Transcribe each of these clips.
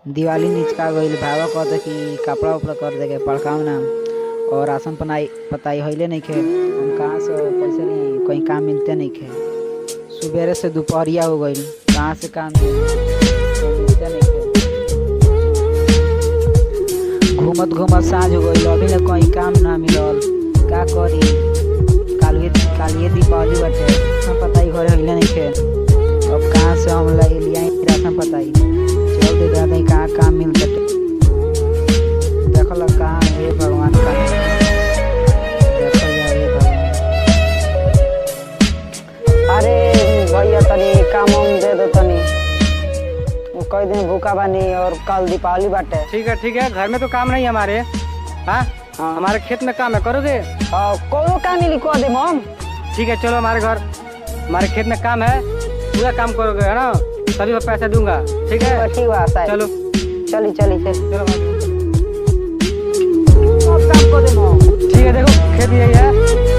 दिवाली निचका गईल भावा कहता कि कपड़ा उपड़ा कर देके पड़काव ना। और राशन पनाई पताई होइले नहीं खे, हम कहाँ से पैसे नहीं, कहीं काम मिलते नहीं खे। सुबेरे से दोपहरिया हो गईल, कहाँ से काम मिलते नहीं खे। घूमत घूमत साँझ हो गईल, अभी ले कहीं काम ना मिलल, का करी। कालिए दीपावली बाटे, राशन पताई घरे होइले नहीं खे। अब कहाँ से हम लियाई राशन पताई। चल दे दादा कहाँ काम मिलते देखल कहाँ हे भगवान का देखल जा हे भगवान। अरे भैया तनी काम वाम दे दो तनी, कई दिन भूखा बानी और कल दीपावली बाटे। ठीक है, घर में तो काम नहीं हमारे। हाँ हमारे खेत में काम है, करोगे? कोनो काम ही लिखवा दे मम। ठीक है चलो हमारे घर, हमारे खेत में काम है, पूरा काम करोगे है ना, तभी मैं पैसा दूंगा। ठीक है ठीक बात है, चलो चली चलो काम को दे मम। ठीक है देखो खेत यही है,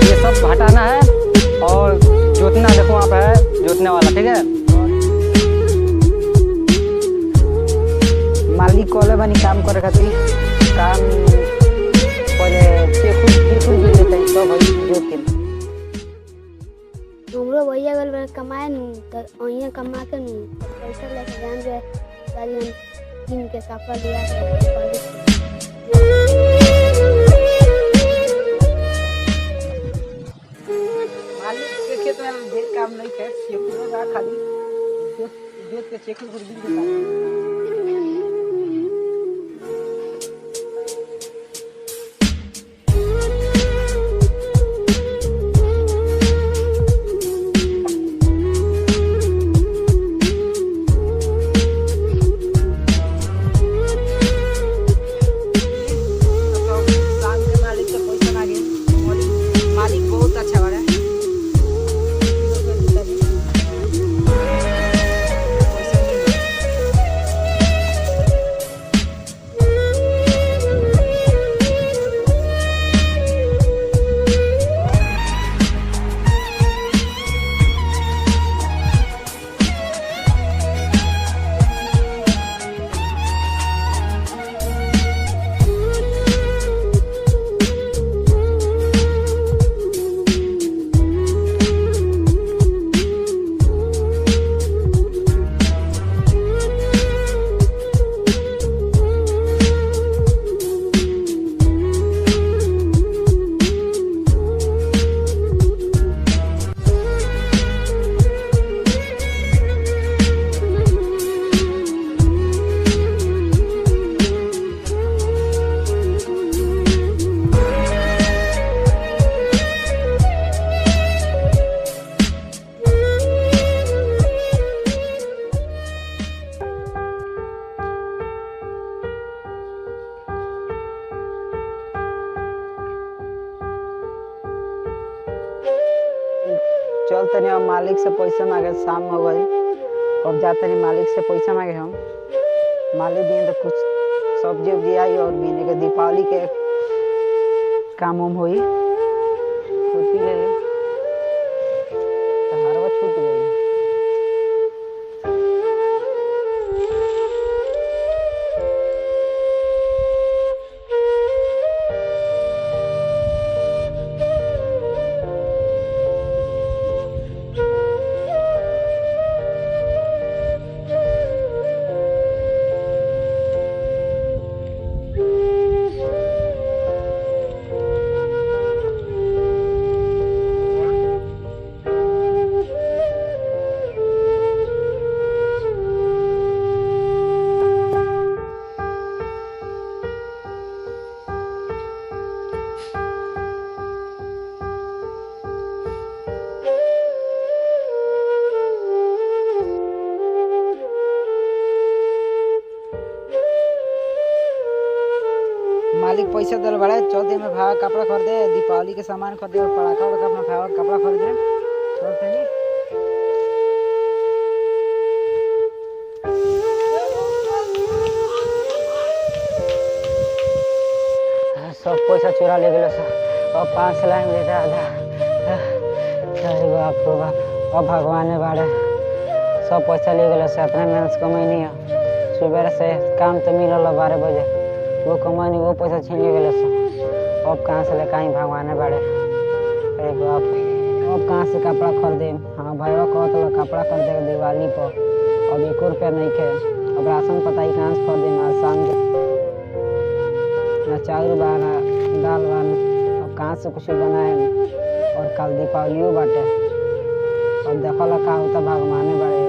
ये सब हटाना है और जोतना देखो वहाँ पे है जोतने वाला। ठीक है मालिक कोले बनी काम करे खातिर, काम पहले चेक देते तो भाई जोत के हमरो भैया गल में कमाए नु त अहिया कमा के नु पैसा लेके जान जे सारी हम किन के कपड़ा लिया मालिक के खेत में ढेर काम नहीं खे, चेकुरो बा खाली जोत के चेकुर गुड़ बिन के चल तनी अब मालिक से पैसा मांगे, शाम हो गई, अब जा तनी मालिक से पैसा मांगे हम। मालिक दिए तो कुछ सब्जी उब्जी आई और बीने के दीपावली के काम उम हुई। खुशी ले ले हरवा छूट गई। मालिक पैसा दिल बड़ा, चल दे में भाव कपड़ा खरीदे, दीपावली के सामान खरीदे और पटाखा उड़का अपना भाव कपड़ा खरीदे। चलते नहीं सब पैसा चुरा ले गए सब, अब 5 लाख दे आधा। अरे बाप रे बाप, अब भगवान ने बाड़े सब पैसा ले गए से, अपना मेहनत कमैनी है। सुबह से काम तो मिलल 12 बजे, वो कमानी वो पैसा छीन गए सब। अब कहाँ से ले कहीं भगवाने बाड़े। अरे बाप, अब कहाँ से कपड़ा खरीदे। हाँ भैया कहत लो कपड़ा खरीदे दिवाली पर, अब 1 रुपया नहीं खे। अब राशन पताई कहाँ से खरीदे। आज शाम के ना चाउर बा ना दाल बा, अब कहाँ से कुछ बनाए। और कल दीपावलियों बाटे, अब देखल का होता भगवाने बाड़े।